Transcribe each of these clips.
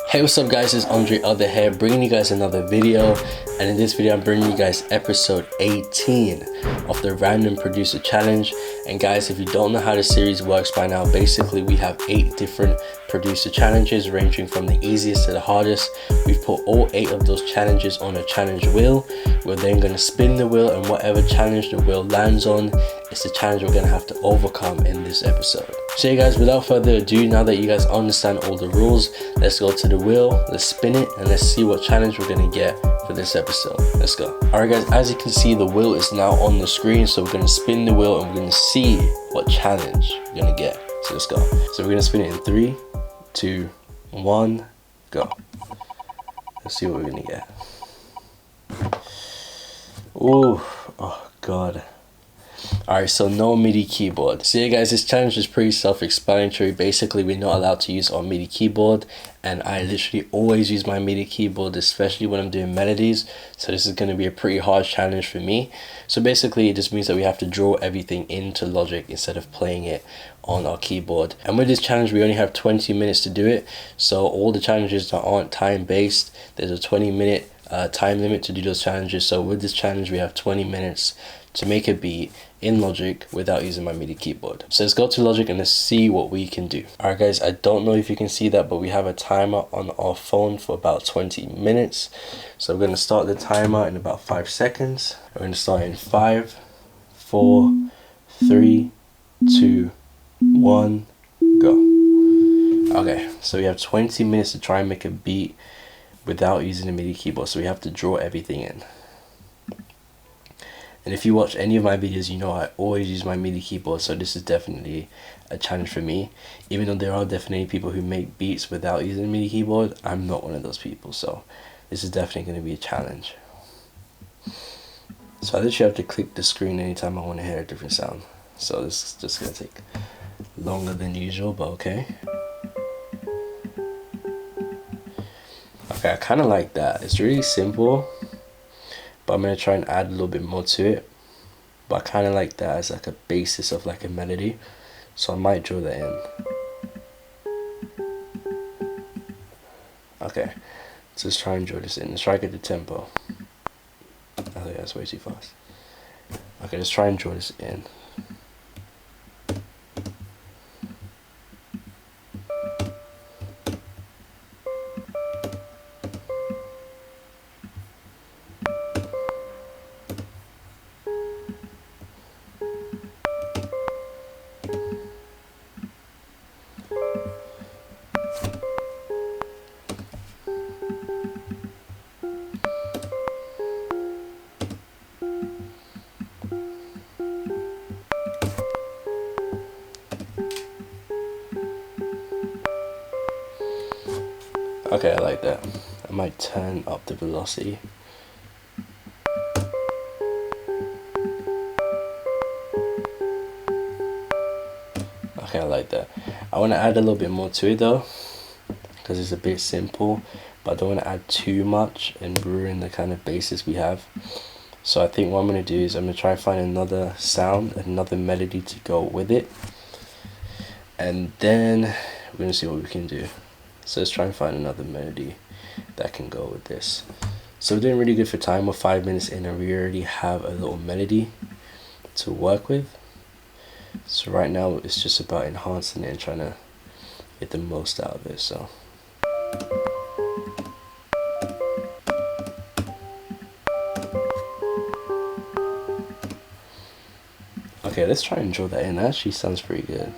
Hey, what's up guys, it's AndreOth here, bringing you guys another video. And in this video I'm bringing you guys episode 18 of the random producer challenge. And guys, if you don't know how the series works by now, basically we have 8 different producer challenges ranging from the easiest to the hardest. We've put all 8 of those challenges on a challenge wheel. We're then going to spin the wheel, and whatever challenge the wheel lands on is the challenge we're going to have to overcome in this episode. So yeah guys, without further ado, now that you guys understand all the rules, let's go to the wheel, let's spin it, and let's see what challenge we're going to get for this episode. Let's go. Alright guys, as you can see, the wheel is now on the screen, so we're going to spin the wheel and we're going to see what challenge we're going to get. So let's go. So we're going to spin it in 3, 2, 1, go. Let's see what we're going to get. Ooh, oh god. Alright, so no MIDI keyboard. So yeah guys, this challenge is pretty self-explanatory. Basically, we're not allowed to use our MIDI keyboard, and I literally always use my MIDI keyboard, especially when I'm doing melodies. So this is going to be a pretty hard challenge for me. So basically, it just means that we have to draw everything into Logic instead of playing it on our keyboard. And with this challenge, we only have 20 minutes to do it. So all the challenges that aren't time-based, there's a 20-minute time limit to do those challenges. So with this challenge, we have 20 minutes to make a beat in Logic without using my MIDI keyboard. So let's go to Logic and let's see what we can do. Alright guys, I don't know if you can see that, but we have a timer on our phone for about 20 minutes. So we're going to start the timer in about 5 seconds. We're going to start in 5, 4, 3, 2, 1, go. Okay, so we have 20 minutes to try and make a beat without using the MIDI keyboard. So we have to draw everything in. And if you watch any of my videos, you know I always use my MIDI keyboard, so this is definitely a challenge for me. Even though there are definitely people who make beats without using a MIDI keyboard, I'm not one of those people, so this is definitely going to be a challenge. So I literally have to click the screen anytime I want to hear a different sound. So this is just going to take longer than usual, but okay. Okay, I kind of like that. It's really simple, but I'm going to try and add a little bit more to it. But I kind of like that as like a basis of like a melody. So I might draw that in. Okay, so let's try and draw this in. Let's try and get the tempo. I think that's way too fast. Okay, let's try and draw this in. Okay, I like that. I might turn up the velocity. Okay, I like that. I want to add a little bit more to it though, because it's a bit simple, but I don't want to add too much and ruin the kind of basis we have. So I think what I'm going to do is I'm going to try and find another sound, another melody to go with it, and then we're going to see what we can do. So let's try and find another melody that can go with this. So we're doing really good for time. We're 5 minutes in and we already have a little melody to work with. So right now it's just about enhancing it and trying to get the most out of it. So okay, let's try and draw that in. That actually sounds pretty good.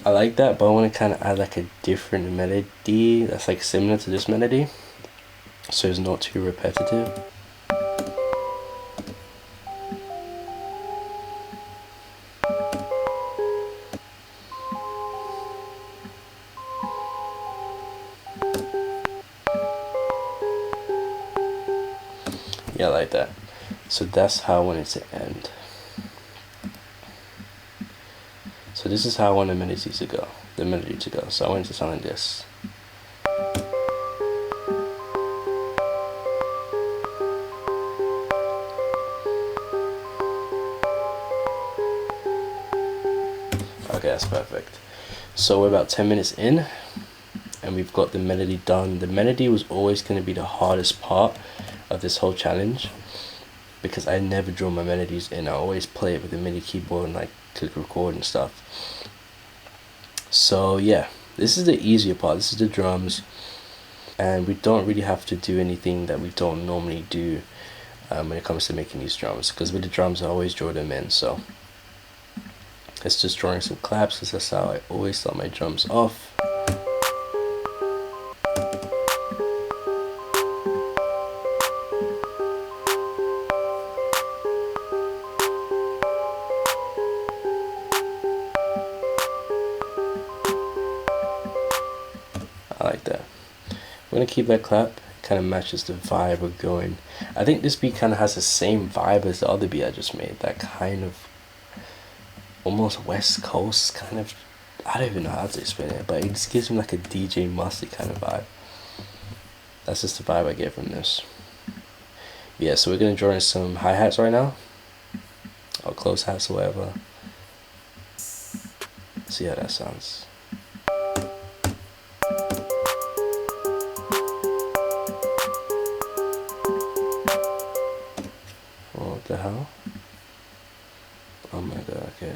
I like that, but I want to kind of add like a different melody that's like similar to this melody, so it's not too repetitive. Yeah, I like that. So that's how I want it to end. So this is how I want the melody to go. So I want it to sound like this. Okay, that's perfect. So we're about 10 minutes in and we've got the melody done. The melody was always going to be the hardest part of this whole challenge because I never draw my melodies in. I always play it with the MIDI keyboard and like click record and stuff. So yeah, this is the easier part. This is the drums, and we don't really have to do anything that we don't normally do when it comes to making these drums, because with the drums I always draw them in. So let's just drawing some claps, because that's how I always start my drums off. I like that. We're gonna keep that clap. It kind of matches the vibe we're going. I think this beat kind of has the same vibe as the other beat I just made. That kind of almost West Coast kind of. I don't even know how to explain it, but it just gives me like a DJ Mustard kind of vibe. That's just the vibe I get from this. Yeah, so we're gonna draw in some hi-hats right now, or close hats or whatever. See how that sounds. What the hell? Oh my god, okay.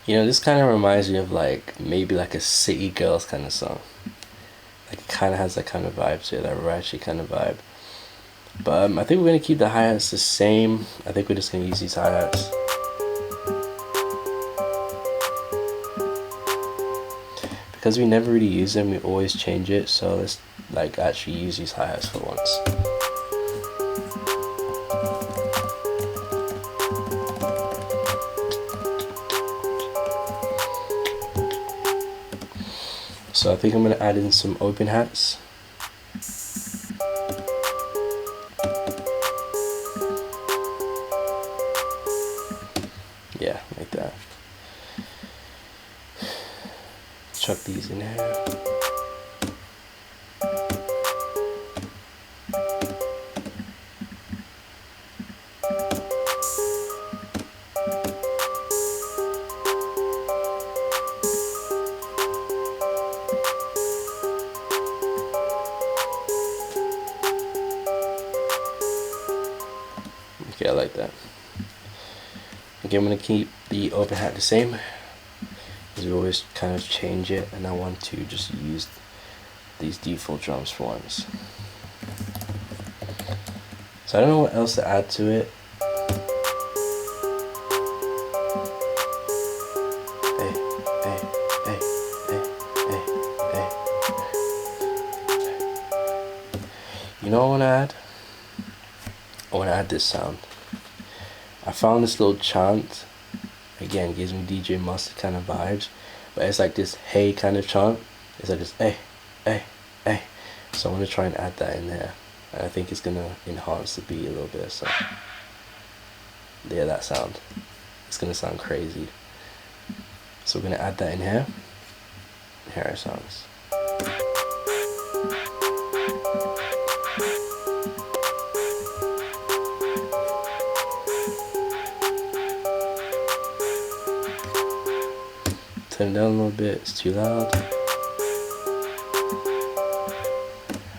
You know, this kind of reminds me of like maybe like a City Girls kind of song. Like it kind of has that kind of vibe to it, that ratchet kind of vibe. But I think we're going to keep the hi-hats the same. I think we're just going to use these hi-hats. Because we never really use them, we always change it. So let's like actually use these hi-hats for once. So I think I'm going to add in some open hats. Yeah, like that. Chuck these in there. Okay, I like that. Again, I'm going to keep the open hat the same, because we always kind of change it, and I want to just use these default drums for once. So I don't know what else to add to it. Hey, hey, hey, hey, hey, hey. You know what I want to add? I want to add this sound. I found this little chant. Again, gives me DJ Mustard kind of vibes, but it's like this hey kind of chant. It's like this hey, hey, hey. So I'm gonna try and add that in there, and I think it's gonna enhance the beat a little bit. So yeah, that sound. It's gonna sound crazy. So we're gonna add that in here. Here it sounds. Turn it down a little bit, it's too loud.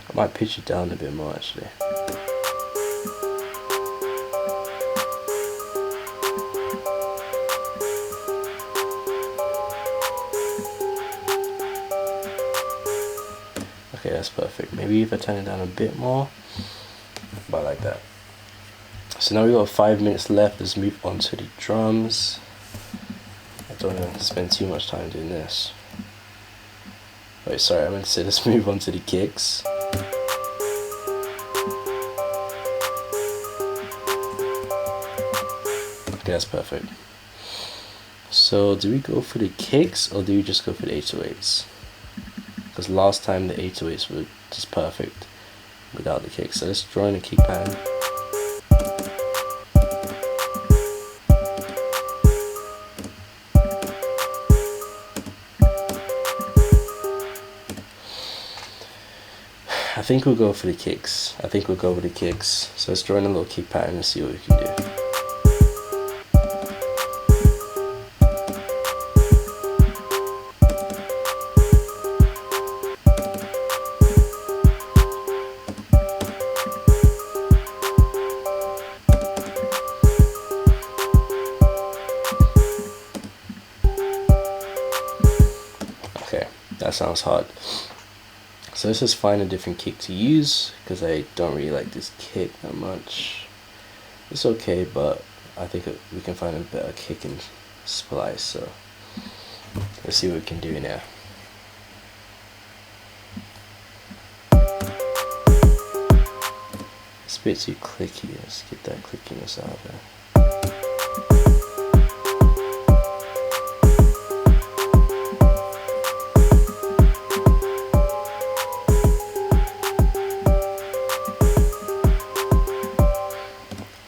I might pitch it down a bit more actually. Okay, that's perfect. Maybe if I turn it down a bit more, about like that. So now we've got 5 minutes left. Let's move on to the drums. I don't want to spend too much time doing this. Wait, sorry, I meant to say let's move on to the kicks. Okay, that's perfect. So do we go for the kicks or do we just go for the 808s? Because last time the 808s were just perfect without the kicks. So let's join the kick pattern. I think we'll go for the kicks. I think we'll go with the kicks. So let's join a little kick pattern and see what we can do. Okay, that sounds hard. So let's just find a different kick to use, because I don't really like this kick that much. It's okay, but I think we can find a better kick and splice. So let's see what we can do now. It's a bit too clicky. Let's get that clickiness out of there.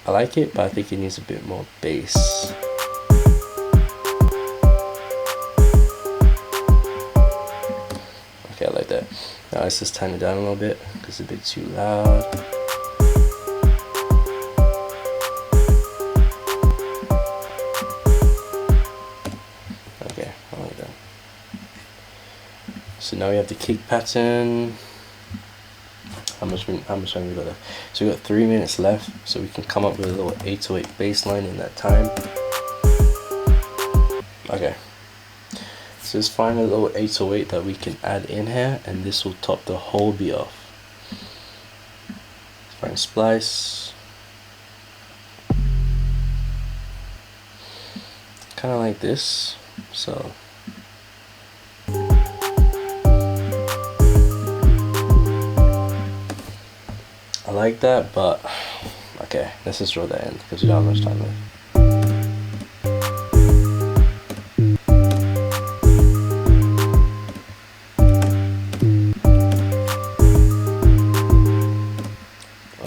I like it, but I think it needs a bit more bass. Okay, I like that. Now let's just tone it down a little bit because it's a bit too loud. Okay, I like that. So now we have the kick pattern. How much time we got left? So we got 3 minutes left, so we can come up with a little 808 bass line in that time. Okay, so let's find a little 808 that we can add in here, and this will top the whole beat off. Let's find splice. Kind of like this. So I like that, but okay, let's just throw that in because we don't have much time left.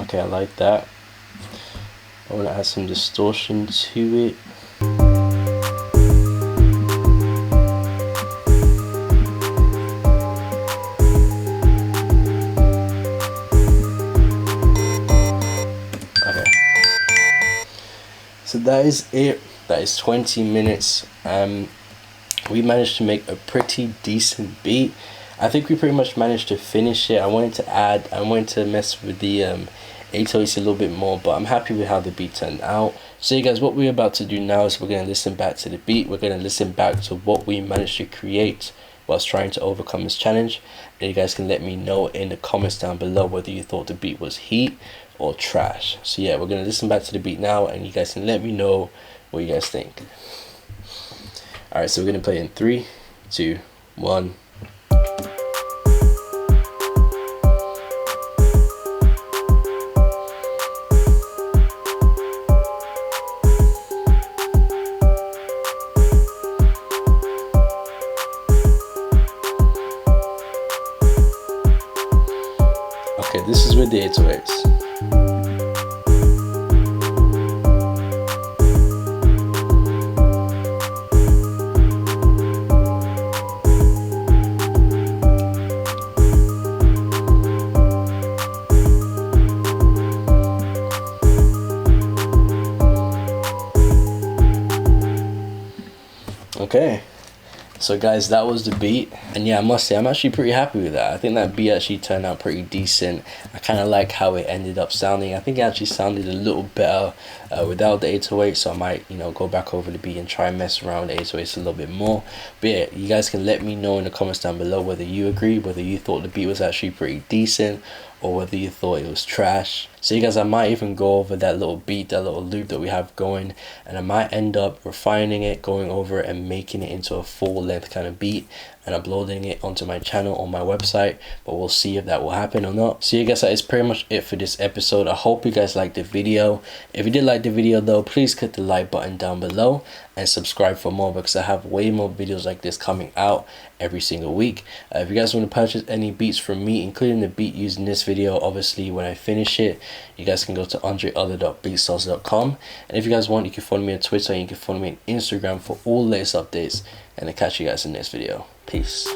Okay, I like that. I want to add some distortion to it. So that is it. That is 20 minutes. We managed to make a pretty decent beat. I think we pretty much managed to finish it. I wanted to mess with the 808s a little bit more, but I'm happy with how the beat turned out. So you guys, what we're about to do now is we're going to listen back to the beat. We're going to listen back to what we managed to create whilst trying to overcome this challenge. And you guys can let me know in the comments down below whether you thought the beat was heat or trash. So yeah, we're going to listen back to the beat now, and you guys can let me know what you guys think. Alright, so we're going to play in 3, 2, 1. Okay, this is with the 808s. Okay, so guys, that was the beat, and yeah, I must say I'm actually pretty happy with that. I think that beat actually turned out pretty decent. I kind of like how it ended up sounding. I think it actually sounded a little better without the 808, so I might, you know, go back over the beat and try and mess around with the 808s a little bit more. But yeah, you guys can let me know in the comments down below whether you agree, whether you thought the beat was actually pretty decent, or whether you thought it was trash. So you guys, I might even go over that little beat, that little loop that we have going, and I might end up refining it, going over it and making it into a full length kind of beat, and uploading it onto my channel on my website, but we'll see if that will happen or not. So yeah guys, that is pretty much it for this episode. I hope you guys liked the video. If you did like the video though, please click the like button down below and subscribe for more, because I have way more videos like this coming out every single week. If you guys want to purchase any beats from me, including the beat used in this video, obviously when I finish it, you guys can go to AndreOth.beatstars.com. and if you guys want, you can follow me on Twitter and you can follow me on Instagram for all latest updates, and I'll catch you guys in the next video. Peace.